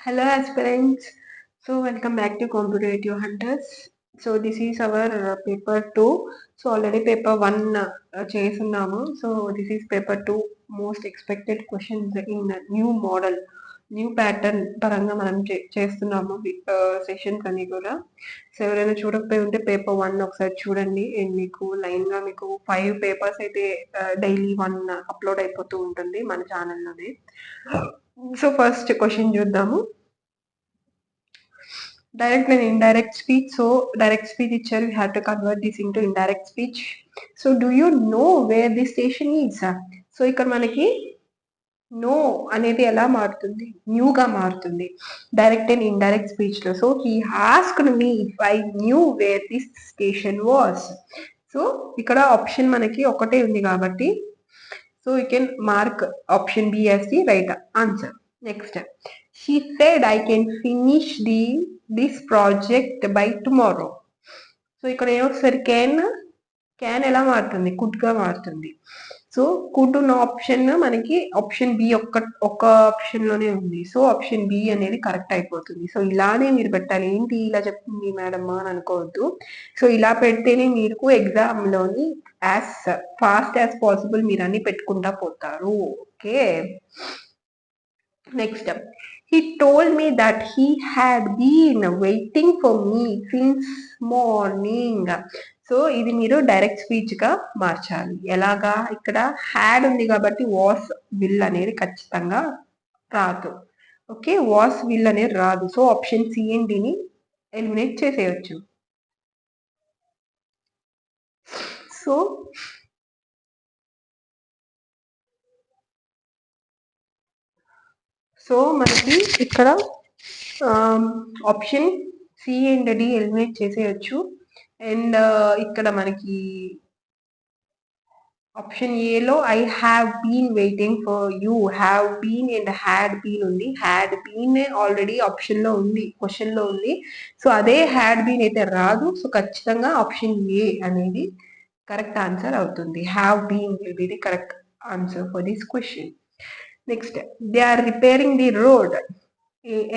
Hello aspirants. So welcome back to Competitive Hunters. So this is our paper 2. So already paper 1 చేస్తున్నాము. So this is paper 2 most expected questions in new model, new pattern పరంగా మనం చేస్తున్నాము sessions అన్ని కూడా. So ఎవరైనా చూడకపోయి ఉంటే paper 1 ఒకసారి చూడండి. అండ్ మీకు లైన్ గా మీకు 5 పేపర్స్ అయితే డైలీ 1 అప్లోడ్ అయిపోతూ ఉంటుంది మన ఛానల్లోనే. సో ఫస్ట్ క్వశ్చన్ చూద్దాము. Direct and indirect speech. So direct speech itself, we have to convert this into indirect speech. So do you know where this station is? So ఇక్కడ మనకి no అనేది ఎలా మారుతుంది, న్యూగా మారుతుంది డైరెక్ట్ అండ్ ఇండైరెక్ట్ స్పీచ్ లో. So he asked me if I knew where this station was. So ఇక్కడ option మనకి ఒకటే ఉంది కాబట్టి so you can mark option B as the right answer. Next, she said I can finish this project by tomorrow. So ఇక్కడ ఏమొస్తుంది, can ఎలా మారుతుంది, could గా మారుతుంది. సో కుడ్ ఉన్న ఆప్షన్ మనకి ఆప్షన్ బి ఒక్క ఆప్షన్ లోనే ఉంది. సో ఆప్షన్ బి అనేది కరెక్ట్ అయిపోతుంది. సో ఇలానే మీరు పెట్టాలి. ఏంటి ఇలా చెప్తుంది మేడం అని అనుకోవద్దు. సో ఇలా పెడితేనే మీకు ఎగ్జామ్ లోని యాజ్ ఫాస్ట్ యాజ్ పాసిబుల్ మీరు అన్ని పెట్టుకుంటా పోతారు. Okay, next, he told me that he had been waiting for me since morning. So ఇది మీరు డైరెక్ట్ స్పీచ్ గా మార్చాలి. ఎలాగా, ఇక్కడ హ్యాడ్ ఉంది కాబట్టి వాస్ విల్ అనేది ఖచ్చితంగా రాదు. ఓకే, వాస్ విల్ అనేది రాదు. సో ఆప్షన్ సి అండ్ డిని ఎలిమినేట్ చేసేయచ్చు. సో మనకి ఇక్కడ option C and D eliminate చేసేయచ్చు. అండ్ ఇక్కడ మనకి ఆప్షన్ ఏలో I have been waiting for you, have been and had been ఉంది. హ్యాడ్ బీన్ ఆల్రెడీ ఆప్షన్ లో ఉంది, క్వశ్చన్ లో ఉంది. సో అదే హ్యాడ్ బీన్ అయితే రాదు. సో ఖచ్చితంగా ఆప్షన్ ఏ అనేది కరెక్ట్ ఆన్సర్ అవుతుంది. Have been will be the correct answer for this question. Next, they are repairing the road.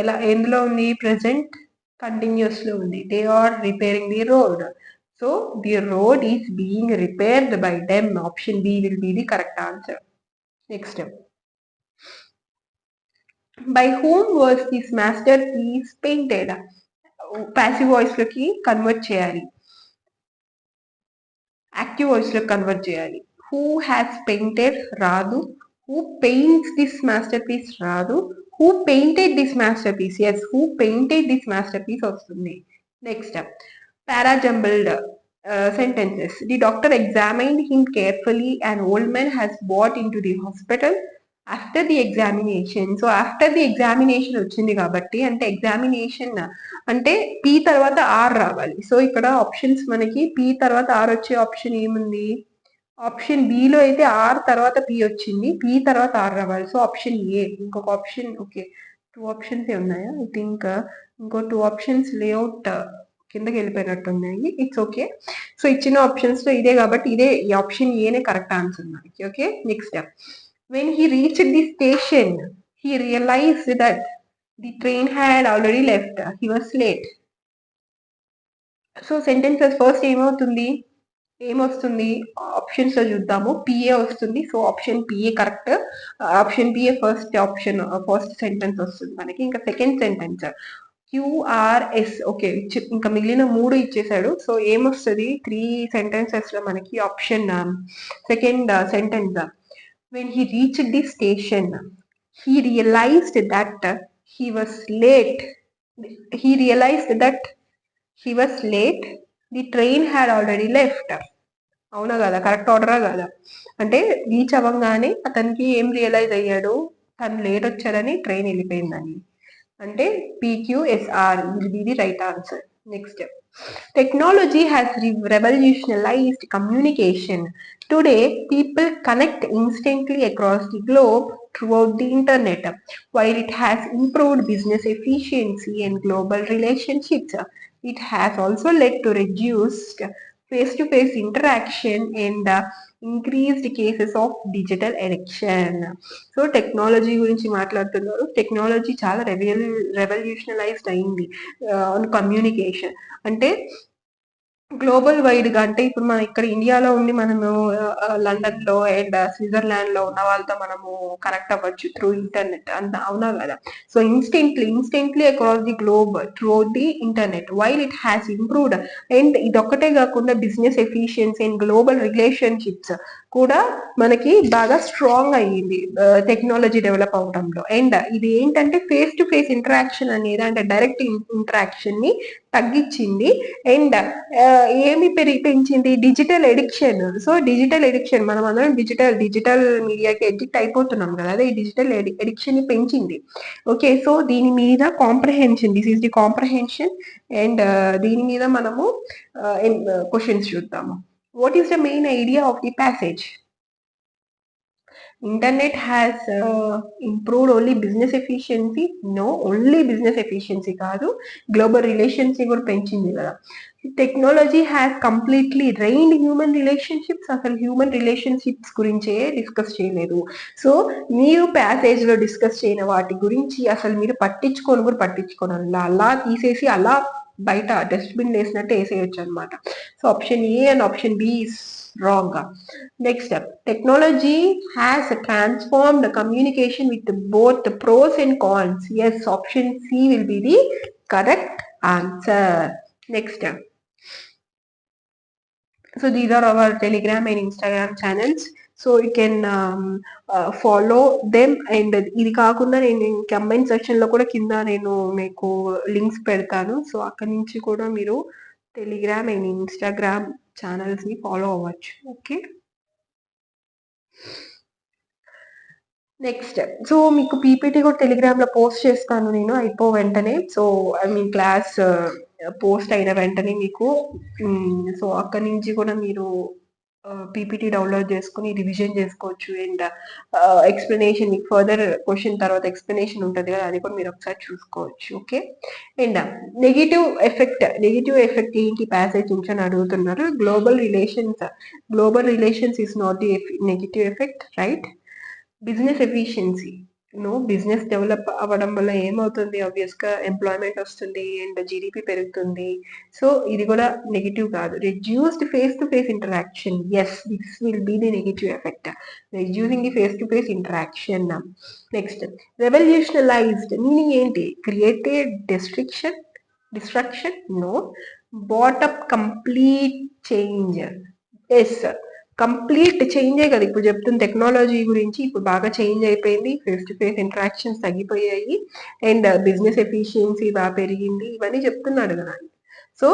ఎలా, ఎందులో ఉంది, ప్రెసెంట్ కంటిన్యూస్ లో ఉంది. They are repairing the road. So the road is being repaired by them. Option B will be the correct answer. Next, by whom was this masterpiece painted. Passive voice లోకి convert చేయాలి, active voice లోకి convert చేయాలి. Who has painted రాదు. Who paints this masterpiece రాదు. Who painted this masterpiece, yes, who painted this masterpiece వస్తుంది. Next, parajumbled sentences. The doctor examined him carefully. An old man has brought into the hospital after the examination. So after the examination వచ్చింది కాబట్టి, అంటే examination అంటే P తర్వాత R రావాలి. So ఇక్కడ options మనకి P తర్వాత ఆర్ వచ్చే ఆప్షన్ ఏముంది, ఆప్షన్ బిలో అయితే ఆర్ తర్వాత పి వచ్చింది, పి తర్వాత ఆర్ రావాలి. So option A. ఇంకొక ఆప్షన్, ఓకే, 2 ఆప్షన్స్ ఉన్నాయా, ఐ థింక్ ఇంకో 2 ఆప్షన్స్ లేఅవుట్ కిందకి వెళ్ళిపోయినట్టు ఉన్నాయి. It's okay. సో ఇచ్చిన ఆప్షన్స్ లో ఇదే కాబట్టి ఇదే, ఈ ఆప్షన్ ఏనే కరెక్ట్ ఆన్సర్ మనకి. Okay, next, when he reached the station he realized that the train had already left, he was late. So sentences first ఏమొస్తుంది ఆప్షన్స్ లో చూద్దాము. పిఏ వస్తుంది. So option PA correct. Option PA first sentence వస్తుంది మనకి. ఇంకా second sentence QRS. Okay, ఇంకా మిగిలిన 3 ఇచ్చేసాడు. సో ఏమొస్తుంది 3 సెంటెన్సెస్ లో మనకి option second sentence, when he reached the station he realized that he was late. He realized that he was late, the train had already left. అవునా కదా, correct ఆర్డరా కదా. అంటే రీచ్ అవ్వగానే అతనికి ఏం రియలైజ్ అయ్యాడు, తను లేట్ వచ్చాడని, ట్రైన్ వెళ్ళిపోయిందని. అంటే PQSR will be the right answer. Next, technology has revolutionized communication. Today, people connect instantly across the globe throughout the internet. While it has improved business efficiency and global relationships, it has also led to reduced face-to-face interaction and increased cases of digital addiction. So technology గురించి మాట్లాడుతున్నారు. Technology చాలా రెవల్యూషనలైజ్డ్ అయింది on communication. అంటే global wide గా, అంటే ఇప్పుడు మనం ఇక్కడ ఇండియాలో ఉండి మనము లండన్ లో అండ్ స్విట్జర్లాండ్ లో ఉన్న వాళ్ళతో మనము కనెక్ట్ అవ్వచ్చు త్రూ ఇంటర్నెట్ అంత, అవునా కదా? So instantly across the globe through the internet while it has improved. And ఇదొక్కటే కాకుండా business efficiency and global relationships కూడా మనకి బాగా స్ట్రాంగ్ అయ్యింది టెక్నాలజీ డెవలప్ అవడంలో. అండ్ ఇది ఏంటంటే ఫేస్ టు ఫేస్ ఇంటరాక్షన్ అనేది, అంటే డైరెక్ట్ ఇంటరాక్షన్ ని తగ్గించింది. అండ్ ఏమి పెంచింది? Digital addiction. So digital addiction, మనం అందరం డిజిటల్ మీడియాకి ఎడిక్ట్ అయిపోతున్నాం కదా, అదే డిజిటల్ ఎడిక్షన్ ని పెంచింది. ఓకే, సో దీని మీద comprehension, this is the comprehension. And దీని మీద మనము క్వశ్చన్స్ చూద్దాము. What is the main idea of the passage? Internet has improved only business efficiency? No, only business efficiency కాదు, గ్లోబల్ రిలేషన్షిప్ కూడా పెంచింది కదా. Technology has completely రైన్డ్ human relationships. అసలు human relationships గురించే డిస్కస్ చేయలేదు. సో మీరు ప్యాసేజ్ లో డిస్కస్ చేయని వాటి గురించి అసలు మీరు పట్టించుకోను అలా తీసేసి అలా బయట డస్ట్బిన్ వేసినట్టు వేసేయచ్చు అనమాట. So option A and option B is wrong. Next up, technology has transformed communication with both the pros and cons. Yes, option C will be the correct answer. Next up, so these are our Telegram and Instagram channels, so you can follow them. And ఇది కాకుండా నేను comment section లో కూడా కింద నేను మీకు links పెడతాను, so అక్కడి నుంచి కూడా మీరు టెలిగ్రామ్ అండ్ ఇన్స్టాగ్రామ్ ఛానల్స్ ని ఫాలో అవ్వచ్చు. ఓకే, నెక్స్ట్, సో మీకు పీపీటీ కూడా టెలిగ్రామ్ లో పోస్ట్ చేస్తాను నేను అయిపో వెంటనే. So I mean class post అయిన వెంటనే మీకు, సో అక్కడి నుంచి కూడా మీరు పీపీటీ డౌన్లోడ్ చేసుకుని రివిజన్ చేసుకోవచ్చు. అండ్ ఎక్స్ప్లెనేషన్, మీకు ఫర్దర్ క్వశ్చన్ తర్వాత ఎక్స్ప్లెనేషన్ ఉంటుంది కదా, అది కూడా మీరు ఒకసారి చూసుకోవచ్చు. ఓకే, అండ్ నెగిటివ్ ఎఫెక్ట్ ఏంటి ప్యాసేజ్ నుంచి అని అడుగుతున్నారు. Global relations is not the negative effect, right? Business efficiency, business develop అవ్వడం వల్ల ఏమవుతుంది? ఆబ్వియస్ గా ఎంప్లాయ్మెంట్ వస్తుంది అండ్ జీడిపి పెరుగుతుంది. సో ఇది కూడా నెగిటివ్ కాదు. Reduced face to face interaction, yes, this will be the negative effect, reducing the face to face interaction. Next, revolutionalised meaning ఏంటి? Created destruction, no. బాటప్ కంప్లీట్ చేంజ్, ఎస్, కంప్లీట్ చేంజే కదా ఇప్పుడు చెప్తుంది. టెక్నాలజీ గురించి ఇప్పుడు బాగా చేంజ్ అయిపోయింది, ఫేస్ టు ఫేస్ ఇంటరాక్షన్స్ తగ్గిపోయాయి అండ్ బిజినెస్ ఎఫిషియన్సీ బాగా పెరిగింది, ఇవన్నీ చెప్తున్నాడు కదా. So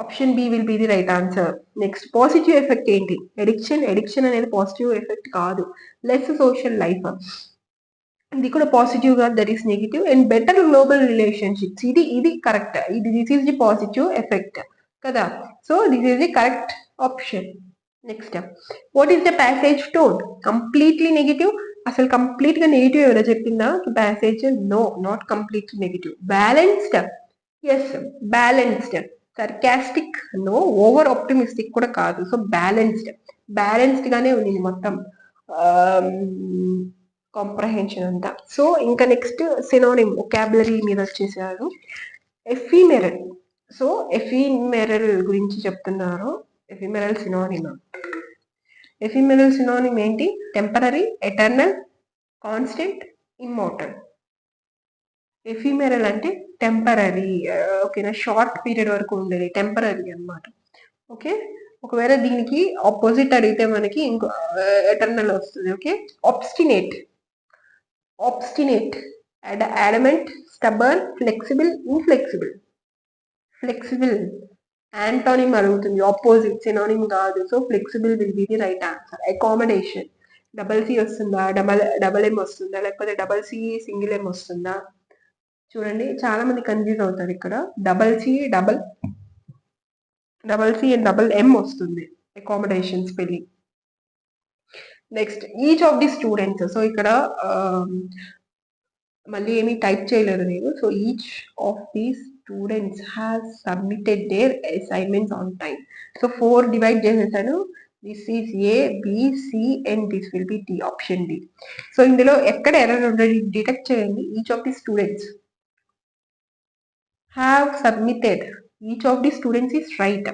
option B will be the right answer. Next, positive effect ఏంటి? ఎడిక్షన్ అనేది పాజిటివ్ ఎఫెక్ట్ కాదు. లెస్ సోషల్ లైఫ్, ఇది కూడా పాజిటివ్ గా, that is negative. And better global relationships, ఇది correct, this is the positive effect కదా. So this is the correct option. Next, what is the passage tone? Completely negative. అసలు complete గా negative ఎవరో చెప్పిందా passage? No, not completely negative. Balanced, yes, balanced. Sarcastic, no. Over optimistic కూడా కాదు. So balanced గానే ఉంది మొత్తం కాంప్రహెన్షన్ అంతా. సో ఇంకా నెక్స్ట్ సినోనిమ్ వొకాబులరీ మీద వచ్చేసారు. ఎఫిమెరల్, సో ఎఫిమెరల్ గురించి చెప్తున్నారు. ఎఫిమెరల్ సినోనిమ్ ఏంటి? Temporary, eternal, constant, immortal. Ephemeral అంటే టెంపరరీ, ఓకేనా, షార్ట్ పీరియడ్ వరకు ఉండేది టెంపరరీ అనమాట. ఓకే, ఒకవేళ దీనికి ఆపోజిట్ అడిగితే మనకి ఇంకో ఎటర్నల్ వస్తుంది. Okay, obstinate, adamant, stubborn, flexible, inflexible. Flexible antonym అడుగుతుంది, ఆపోజిట్, సినోనిమ్ కాదు. So flexible will be the right answer. Accommodation, double C వస్తుందా, డబల్ ఎం వస్తుందా, లేకపోతే డబల్ సి సింగిల్ ఎం వస్తుందా? చూడండి, చాలా మంది కన్ఫ్యూజ్ అవుతారు ఇక్కడ. Double C and double M వస్తుంది accommodation spelling. Next, each of the students, so ఇక్కడ మళ్ళీ ఏమి టైప్ చేయలేదు నేను. So each of the students has submitted their assignments on time. So 4 divide చేసేసాను. This is A, B, C and this will be D, option D. So ఇందులో ఎక్కడ error ఉండదు detect చేయండి. Each of the students have submitted, each of the students is right.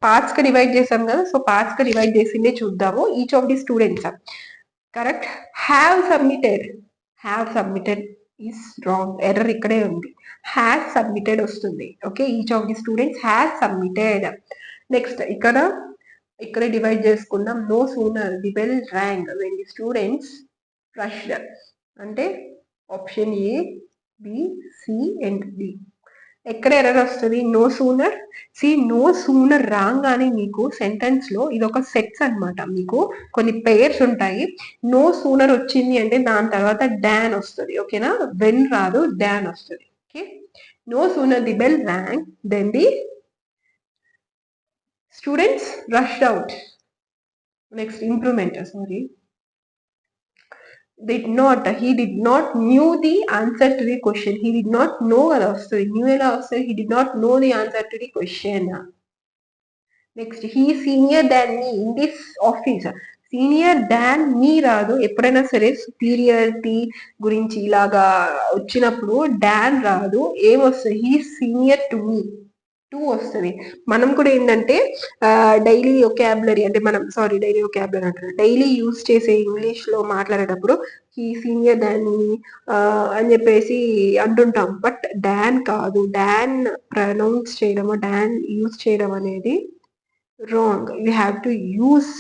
Parts గా divide చేసాం కదా, so parts గా divide చేసిందే చూద్దాము. Each of the students correct. Have submitted is wrong, error ఇక్కడే ఉంది. హ్యాస్ సబ్మిటెడ్ వస్తుంది. Okay, each of the students has submitted. Next ఇక్కడ డివైడ్ చేసుకుందాం. No sooner the bell rang when the students rushed, అంటే option A, B, C and D. ఎక్కడ error వస్తుంది? No sooner. No sooner రాగానే మీకు sentence లో ఇది ఒక సెట్స్ అనమాట. మీకు కొన్ని పేర్స్ ఉంటాయి. నో సూనర్ వచ్చింది అంటే దాని తర్వాత డాన్ వస్తుంది. ఓకేనా, వెన్ రాదు, డాన్ వస్తుంది. Okay, no sooner the bell rang then the students rushed out. Next improvement, sorry, he did not knew the answer to the question. He did not know ala vastadi, knew ela vastadi, he did not know the answer to the question. Next, he is senior than me in this office. Senior than me రాదు. ఎప్పుడైనా సరే superiority గురించి ఇలాగా వచ్చినప్పుడు than రాదు, ఏమొస్తుంది? He senior to me, to వస్తుంది. మనం కూడా ఏంటంటే డైలీ ఒకాబులరీ అంటే డైలీ యూజ్ చేసే ఇంగ్లీష్ లో మాట్లాడేటప్పుడు హీ సీనియర్ దాన్ అని చెప్పేసి అంటుంటాం. బట్ డాన్ కాదు, డాన్ ప్రొనౌన్స్ చేయడం, డాన్ యూజ్ చేయడం అనేది wrong. You have to use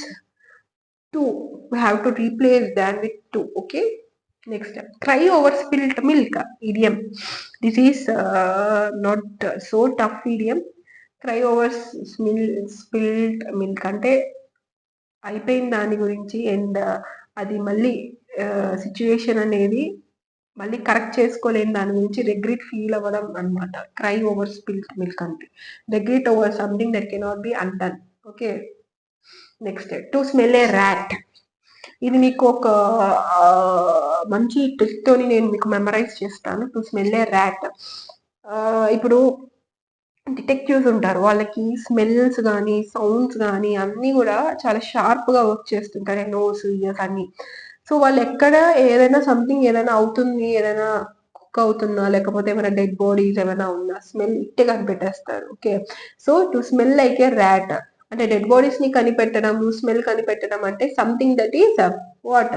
to, you have to replace than with to. Okay, next cry over spilt milk idiom. This is not so tough idiom. Cry over spilt milk అంటే అయిపోయిన దాని గురించి and అది మళ్ళీ situation అనేది మళ్ళీ correct చేసుకోలేని దాని గురించి రెగ్రెట్ ఫీల్ అవ్వడం అనమాట. క్రై ఓవర్ స్పిల్ట్ మిల్క్ అంటే regret over something that cannot be undone. Okay, next to smell A rat. ఇది మీకు ఒక మంచి ట్రిక్ తోని నేను మీకు మెమరైజ్ చేస్తాను. To smell A rat. ఇప్పుడు డిటెక్టివ్స్ ఉంటారు, వాళ్ళకి స్మెల్స్ కానీ సౌండ్స్ కానీ అన్నీ కూడా చాలా షార్ప్గా వర్క్ చేస్తుంటారు, నోస్, ఇయర్స్ అన్ని. సో వాళ్ళు ఎక్కడ ఏదైనా సంథింగ్ ఏదైనా అవుతుంది, ఏదైనా కుక్ అవుతున్నా లేకపోతే ఏమైనా డెడ్ బాడీస్ ఏమైనా ఉన్నా స్మెల్ ఇట్టే కనిపెట్టేస్తారు. Okay, so to smell like a rat అంటే డెడ్ బాడీస్ ని కనిపెట్టడం, స్మెల్ కనిపెట్టడం అంటే something that is what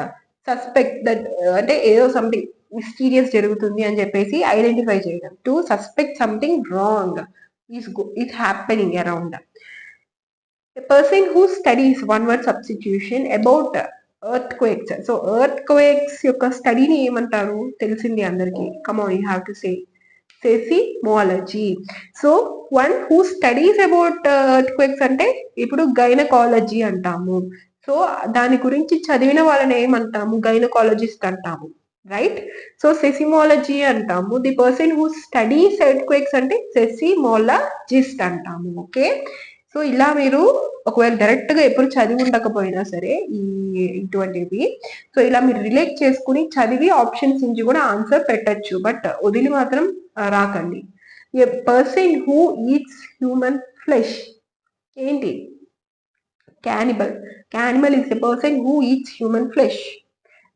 suspect that, అంటే ఏదో సంథింగ్ మిస్టీరియస్ జరుగుతుంది అని చెప్పేసి ఐడెంటిఫై చేయడం. To suspect something wrong is happening around. A person who studies, one word substitution, about earthquakes. So earthquakes యొక్క స్టడీని ఏమంటారు తెలిసింది అందరికి. Come on, you have to say seismology. So one who studies about earthquakes అంటే ఇప్పుడు gynaecology అంటాము. So దాని గురించి చదివిన వాళ్ళని ఏమంటాము? గైనకాలజిస్ట్ అంటాము, రైట్? సో సెసిమోలజీ అంటాము. The person who studies earthquakes అంటే సెసిమోలజిస్ట్ అంటాము. ఓకే, సో ఇలా మీరు ఒకవేళ డైరెక్ట్ గా ఎప్పుడు చదివి ఉండకపోయినా సరే ఇటువంటివి, సో ఇలా మీరు రిలేట్ చేసుకుని చదివి ఆప్షన్స్ నుంచి కూడా ఆన్సర్ పెట్టచ్చు, బట్ వదిలి మాత్రం రాకండి. A person who eats human flesh ఏంటి? Cannibal. Cannibal is a person who eats human flesh.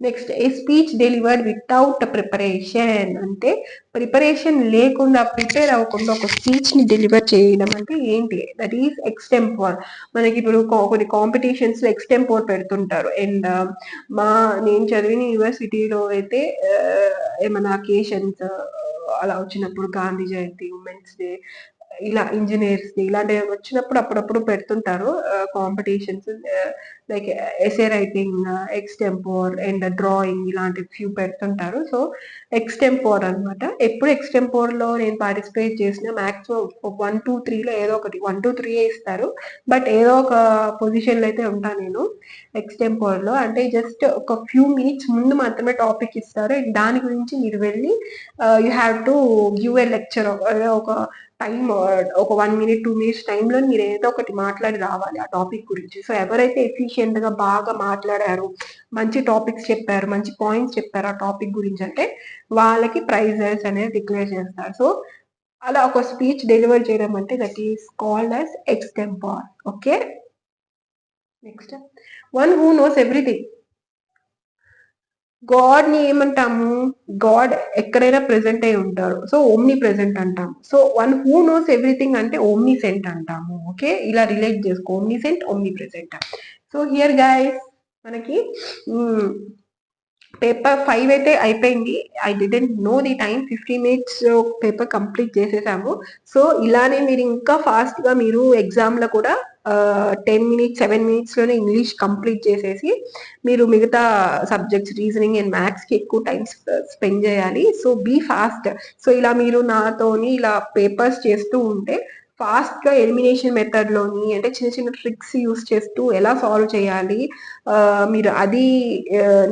Next, a speech delivered without preparation అంటే ప్రిపరేషన్ లేకుండా, ప్రిపేర్ అవ్వకుండా ఒక స్పీచ్ ని డెలివర్ చేయడం అంటే ఏంటి? That is extempore. మనకి ఇప్పుడు కొన్ని కాంపిటీషన్స్ లో ఎక్స్టెంపోర్ పెడుతుంటారు. అండ్ నేను చదివిన యూనివర్సిటీలో అయితే ఏమైనా అకేషన్స్ అలా వచ్చినప్పుడు, గాంధీ జయంతి, ఉమెన్స్ డే, ఇలా ఇంజనీర్స్ ఇలాంటివి వచ్చినప్పుడు అప్పుడప్పుడు పెడుతుంటారు competitions, like essay writing, extempore and drawing ఇలాంటి ఫ్యూ పెడుతుంటారు. సో ఎక్స్టెంపోర్ అనమాట. ఎప్పుడు ఎక్స్టెంపోర్ లో నేను పార్టిసిపేట్ చేసిన మాక్సిమం 1, 2, 3లో ఏదో ఒకటి, 1, 2, 3 ఇస్తారు, బట్ ఏదో ఒక పొజిషన్ లో అయితే ఉంటాను నేను ఎక్స్టెంపోర్ లో. అంటే జస్ట్ ఒక ఫ్యూ మినిట్స్ ముందు మాత్రమే టాపిక్ ఇస్తారు అండ్ దాని గురించి మీరు వెళ్ళి you have to give a lecture. ఒక టైం, ఒక 1 minute 2 minutes టైంలో మీరు ఏదో ఒకటి మాట్లాడి రావాలి ఆ టాపిక్ గురించి. సో ఎవరైతే ఎఫిషియెంట్ గా బాగా మాట్లాడారు, మంచి టాపిక్స్ చెప్పారు, మంచి పాయింట్స్ చెప్పారు ఆ టాపిక్ గురించి అంటే వాళ్ళకి ప్రైజెస్ అనేది డిక్లేర్ చేస్తారు. సో అలా ఒక స్పీచ్ డెలివర్ చేయడం అంటే that is called as extempore. Okay, next, one who knows everything. God ని ఏమంటాము? గాడ్ ఎక్కడైనా ప్రెసెంట్ అయి ఉంటారు, సో ఓమ్ని ప్రెసెంట్ అంటాము. So one who knows everything అంటే ఓమ్ని సెంట్ అంటాము. ఓకే, ఇలా రిలేట్ చేసుకో, omniscient, omnipresent. So here guys మనకి పేపర్ 5 అయితే అయిపోయింది. I didn't know the time, 15 minutes paper complete చేసేసాము. సో ఇలానే మీరు ఇంకా ఫాస్ట్ గా మీరు ఎగ్జామ్ లో కూడా 10 minutes 7 minutes లోనే ఇంగ్లీష్ కంప్లీట్ చేసేసి మీరు మిగతా సబ్జెక్ట్స్ రీజనింగ్ అండ్ మ్యాథ్స్ కి ఎక్కువ టైం స్పెండ్ చేయాలి. So be fast. సో ఇలా మీరు నాతోని ఇలా పేపర్స్ చేస్తూ ఉంటే ఫాస్ట్ గా ఎలిమినేషన్ మెథడ్ లోని అంటే చిన్న చిన్న ట్రిక్స్ యూస్ చేస్తూ ఎలా సాల్వ్ చేయాలి మీరు అది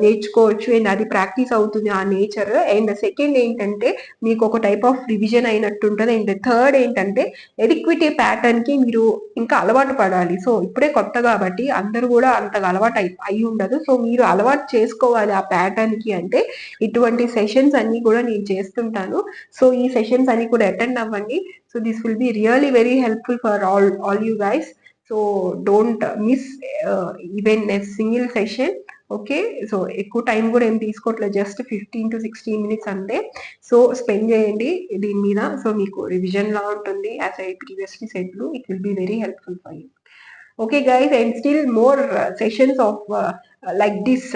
నేర్చుకోవచ్చు. అండ్ అది ప్రాక్టీస్ అవుతుంది ఆ నేచర్. అండ్ సెకండ్ ఏంటంటే మీకు ఒక టైప్ ఆఫ్ రివిజన్ అయినట్టు ఉంటుంది. అండ్ థర్డ్ ఏంటంటే ఎడిక్విటీ ప్యాటర్న్ కి మీరు ఇంకా అలవాటు పడాలి. సో ఇప్పుడే కొత్త కాబట్టి అందరూ కూడా అంతగా అలవాటు అయి ఉండదు. సో మీరు అలవాటు చేసుకోవాలి ఆ ప్యాటర్న్ కి. అంటే ఇటువంటి సెషన్స్ అన్ని కూడా నేను చేస్తుంటాను. సో ఈ సెషన్స్ అన్ని కూడా అటెండ్ అవ్వండి. So this will be really very helpful for all you guys. So don't miss even a single session. Okay, so ఎక్కువ టైం కూడా ఏం తీసుకోవట్లేదు, జస్ట్ 15 to 16 minutes అంతే. సో స్పెండ్ చేయండి దీని మీద. సో మీకు రివిజన్ లా ఉంటుంది. As I previously said, it will be very helpful for you. Okay guys, and still more sessions of like this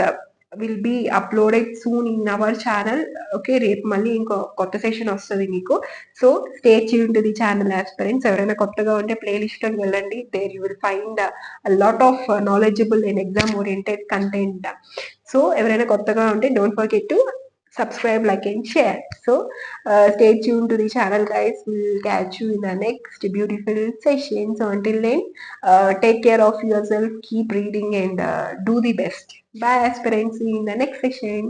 will be uploaded soon in our channel. Okay, రేపు మళ్ళీ ఇంకో కొత్త session వస్తుంది మీకు. So stay tune to the channel aspirants. ఎవరైనా కొత్తగా ఉంటే playlist లోకి వెళ్ళండి. There you will find lot of knowledgeable and exam oriented content. So ఎవరైనా కొత్తగా ఉంటే don't forget to subscribe, like and share. So stay tuned to the channel guys. We'll catch you in the next beautiful session. So until then, take care of yourself, keep reading and do the best. Bye aspirants, see you in the next session.